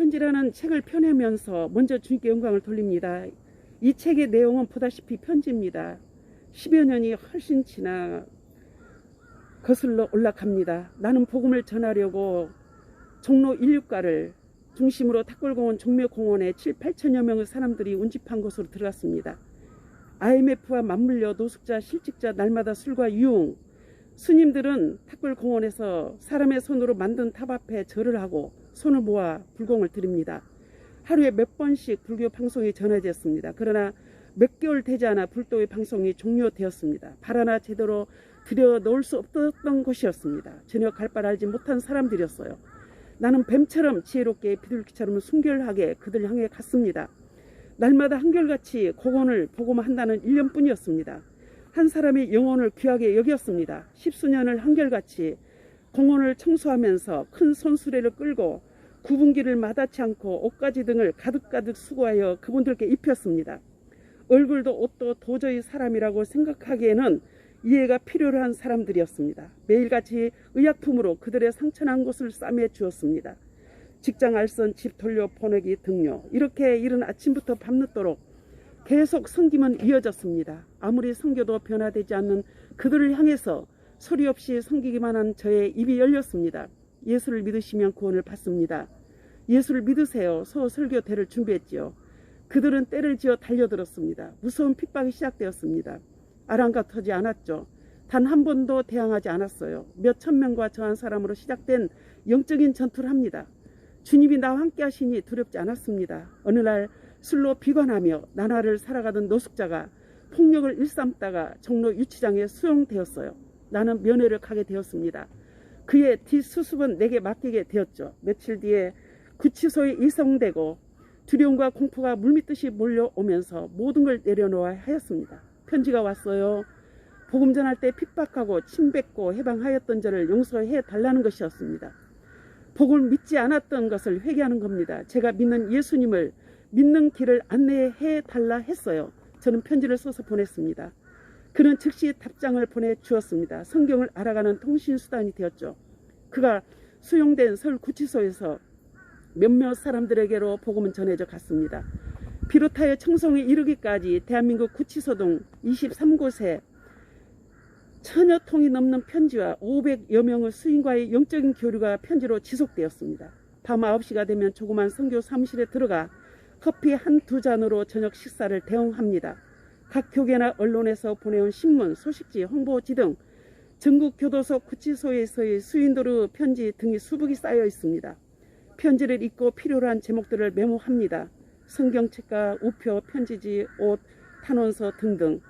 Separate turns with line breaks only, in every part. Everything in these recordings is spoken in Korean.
편지라는 책을 펴내면서 먼저 주님께 영광을 돌립니다. 이 책의 내용은 보다시피 편지입니다. 10여 년이 훨씬 지나 거슬러 올라갑니다. 나는 복음을 전하려고 종로 168을 중심으로 탁골공원 종묘공원에 7, 8천여 명의 사람들이 운집한 곳으로 들어갔습니다. IMF와 맞물려 노숙자, 실직자, 날마다 술과 유흥. 스님들은 탁골공원에서 사람의 손으로 만든 탑 앞에 절을 하고 손을 모아 불공을 드립니다. 하루에 몇 번씩 불교 방송이 전해졌습니다. 그러나 몇 개월 되지 않아 불도의 방송이 종료되었습니다. 발 하나 제대로 들여 놓을 수 없었던 곳이었습니다. 전혀 갈 바를 알지 못한 사람들이었어요. 나는 뱀처럼 지혜롭게 비둘기처럼 순결하게 그들 향해 갔습니다. 날마다 한결같이 공원을 보고만 한다는 1년뿐이었습니다. 한 사람의 영혼을 귀하게 여겼습니다. 10수년을 한결같이 공원을 청소하면서 큰 손수레를 끌고 구분기를 마다치 않고 옷가지 등을 가득가득 수거하여 그분들께 입혔습니다. 얼굴도 옷도 도저히 사람이라고 생각하기에는 이해가 필요로 한 사람들이었습니다. 매일같이 의약품으로 그들의 상처난 곳을 싸매 주었습니다. 직장 알선, 집 돌려보내기 등요. 이렇게 이른 아침부터 밤늦도록 계속 섬김은 이어졌습니다. 아무리 섬겨도 변화되지 않는 그들을 향해서 소리 없이 섬기기만 한 저의 입이 열렸습니다. 예수를 믿으시면 구원을 받습니다. 예수를 믿으세요. 설교대를 준비했지요. 그들은 때를 지어 달려들었습니다. 무서운 핍박이 시작되었습니다. 아랑곳하지 않았죠. 단 한 번도 대항하지 않았어요. 몇 천 명과 저한 사람으로 시작된 영적인 전투를 합니다. 주님이 나와 함께 하시니 두렵지 않았습니다. 어느 날 술로 비관하며 나날을 살아가던 노숙자가 폭력을 일삼다가 종로 유치장에 수용되었어요. 나는 면회를 가게 되었습니다. 그의 뒷수습은 내게 맡기게 되었죠. 며칠 뒤에 구치소에 이송되고 두려움과 공포가 물밀듯이 몰려오면서 모든 걸 내려놓아야 하였습니다. 편지가 왔어요. 복음 전할 때 핍박하고 침뱉고 해방하였던 저를 용서해 달라는 것이었습니다. 복음을 믿지 않았던 것을 회개하는 겁니다. 제가 믿는 예수님을 믿는 길을 안내해 달라 했어요. 저는 편지를 써서 보냈습니다. 그는 즉시 답장을 보내주었습니다. 성경을 알아가는 통신수단이 되었죠. 그가 수용된 서울구치소에서 몇몇 사람들에게로 복음은 전해져 갔습니다. 비롯하여 청송에 이르기까지 대한민국 구치소 등 23곳에 천여 통이 넘는 편지와 500여 명의 수인과의 영적인 교류가 편지로 지속되었습니다. 밤 9시가 되면 조그만 선교 사무실에 들어가 커피 한두 잔으로 저녁 식사를 대용합니다. 각 교계나 언론에서 보내온 신문, 소식지, 홍보지 등 전국 교도소 구치소에서의 수인들의 편지 등이 수북이 쌓여 있습니다. 편지를 읽고 필요로 한 제목들을 메모합니다. 성경책과 우표, 편지지, 옷, 탄원서 등등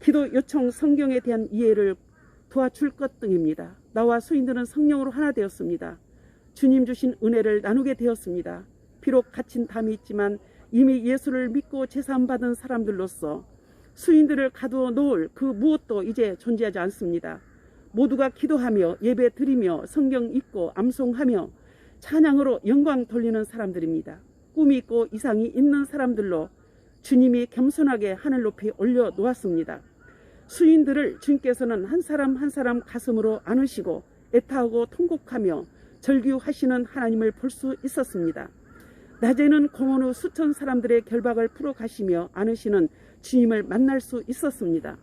기도 요청, 성경에 대한 이해를 도와줄 것 등입니다. 나와 수인들은 성령으로 하나 되었습니다. 주님 주신 은혜를 나누게 되었습니다. 비록 갇힌 담이 있지만 이미 예수를 믿고 제사함받은 사람들로서 수인들을 가두어 놓을 그 무엇도 이제 존재하지 않습니다. 모두가 기도하며 예배 드리며 성경 읽고 암송하며 찬양으로 영광 돌리는 사람들입니다. 꿈이 있고 이상이 있는 사람들로 주님이 겸손하게 하늘 높이 올려 놓았습니다. 수인들을 주님께서는 한 사람 한 사람 가슴으로 안으시고 애타하고 통곡하며 절규하시는 하나님을 볼 수 있었습니다. 낮에는 공원 후 수천 사람들의 결박을 풀어가시며 안으시는 주님을 만날 수 있었습니다.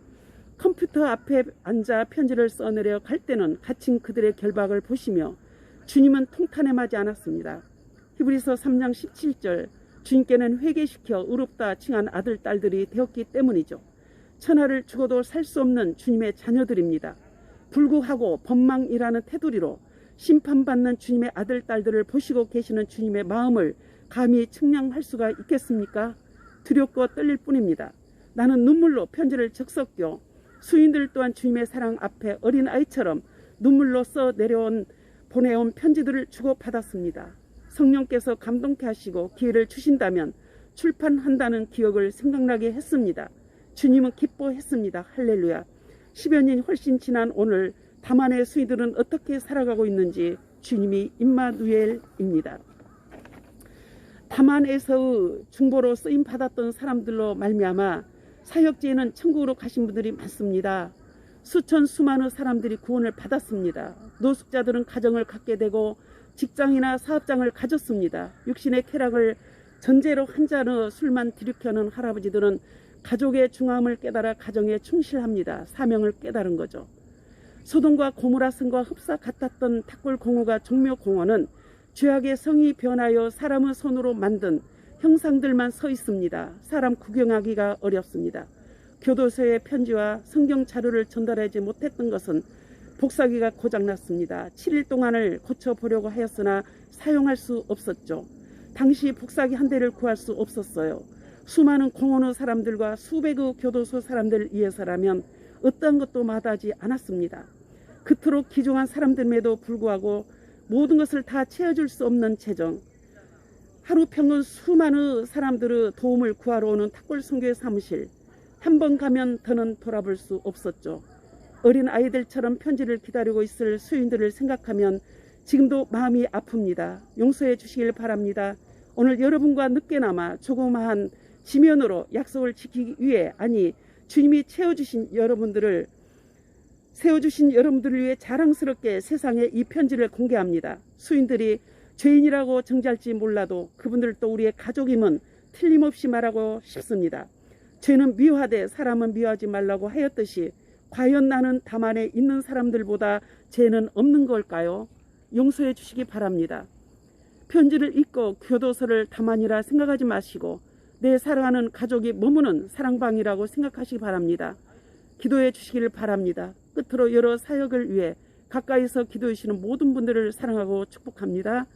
컴퓨터 앞에 앉아 편지를 써내려 갈 때는 갇힌 그들의 결박을 보시며 주님은 통탄에 맞지 않았습니다. 히브리서 3장 17절 주님께는 회개시켜 의롭다 칭한 아들 딸들이 되었기 때문이죠. 천하를 죽어도 살 수 없는 주님의 자녀들입니다. 불구하고 법망이라는 테두리로 심판받는 주님의 아들 딸들을 보시고 계시는 주님의 마음을 감히 측량할 수가 있겠습니까? 두렵고 떨릴 뿐입니다. 나는 눈물로 편지를 적석교 수인들 또한 주님의 사랑 앞에 어린아이처럼 눈물로 써 보내온 편지들을 주고받았습니다. 성령께서 감동케 하시고 기회를 주신다면 출판한다는 기억을 생각나게 했습니다. 주님은 기뻐했습니다. 할렐루야. 10여 년이 훨씬 지난 오늘 다만의 수인들은 어떻게 살아가고 있는지 주님이 임마누엘입니다. 다만에서의 중보로 쓰임받았던 사람들로 말미암아 사역지에는 천국으로 가신 분들이 많습니다. 수천 수만의 사람들이 구원을 받았습니다. 노숙자들은 가정을 갖게 되고 직장이나 사업장을 가졌습니다. 육신의 쾌락을 전제로 한 잔의 술만 들이켜는 할아버지들은 가족의 중함을 깨달아 가정에 충실합니다. 사명을 깨달은 거죠. 소돔과 고모라성과 흡사 같았던 탁골 공허가 종묘 공원은 죄악의 성이 변하여 사람의 손으로 만든 형상들만 서 있습니다. 사람 구경하기가 어렵습니다. 교도소의 편지와 성경 자료를 전달하지 못했던 것은 복사기가 고장났습니다. 7일 동안을 고쳐보려고 하였으나 사용할 수 없었죠. 당시 복사기 한 대를 구할 수 없었어요. 수많은 공원의 사람들과 수백의 교도소 사람들을 위해서라면 어떠한 것도 마다하지 않았습니다. 그토록 기종한 사람들에도 불구하고 모든 것을 다 채워줄 수 없는 재정, 하루 평균 수많은 사람들의 도움을 구하러 오는 탁골 선교의 사무실, 한 번 가면 더는 돌아볼 수 없었죠. 어린 아이들처럼 편지를 기다리고 있을 수인들을 생각하면 지금도 마음이 아픕니다. 용서해 주시길 바랍니다. 오늘 여러분과 늦게나마 조그마한 지면으로 약속을 지키기 위해, 아니 주님이 세워주신 여러분들을 위해 자랑스럽게 세상에 이 편지를 공개합니다. 수인들이 죄인이라고 정죄할지 몰라도 그분들도 우리의 가족임은 틀림없이 말하고 싶습니다. 죄는 미워하되 사람은 미워하지 말라고 하였듯이 과연 나는 담안에 있는 사람들보다 죄는 없는 걸까요? 용서해 주시기 바랍니다. 편지를 읽고 교도소를 담안이라 생각하지 마시고 내 사랑하는 가족이 머무는 사랑방이라고 생각하시기 바랍니다. 기도해 주시기를 바랍니다. 끝으로 여러 사역을 위해 가까이서 기도해 주시는 모든 분들을 사랑하고 축복합니다.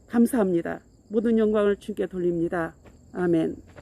감사합니다. 모든 영광을 주께 돌립니다. 아멘.